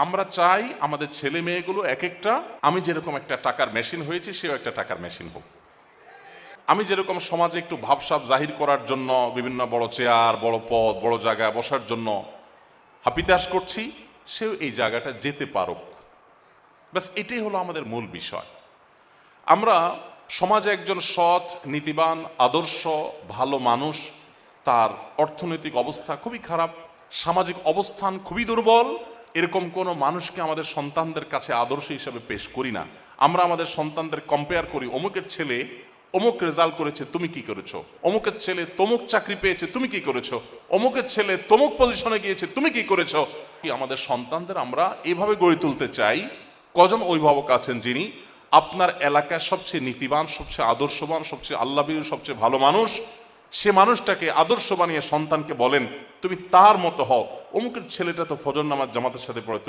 আমরা চাই আমাদের ছেলে মেয়েগুলো এক একটা, আমি যেরকম একটা টাকার মেশিন হয়েছি সেও একটা টাকার মেশিন হোক। আমি যেরকম সমাজে একটু ভাবসাব জাহির করার জন্য বিভিন্ন বড় চেয়ার, বড় পদ, বড় জায়গায় বসার জন্য হাপিত্যাশ করছি, সেও এই জায়গাটা যেতে পারুক। ব্যাস এটাই হলো আমাদের মূল বিষয়। আমরা সমাজে একজন সৎ, নীতিবান, আদর্শ, ভালো মানুষ, তার অর্থনৈতিক অবস্থা খুবই খারাপ, সামাজিক অবস্থান খুবই দুর্বল, এরকম কোনো মানুষকে আমাদের সন্তানদের কাছে আদর্শ হিসেবে পেশ করি না। আমরা আমাদের সন্তানদের কম্পেয়ার করি, অমুকের ছেলে অমুক রেজাল্ট করেছে, তুমি কি করেছো? অমুকের ছেলে তমুক চাকরি পেয়েছে, তুমি কি করেছো? অমুকের ছেলে তমুক পজিশনে গিয়েছে, তুমি কি করেছো? আমাদের সন্তানদের আমরা এভাবে গড়ে তুলতে চাই। কজন অভিভাবক আছেন যিনি আপনার এলাকায় সবচেয়ে নীতিবান, সবচেয়ে আদর্শবান, সবচেয়ে আল্লাহভীরু, সবচেয়ে ভালো মানুষ, সে মানুষটাকে আদর্শ বানিয়ে সন্তানকে বলেন তুমি তার মতো হও, অমুকের ছেলেটা তো ফজর নামাজ জামাতের সাথে পড়ে,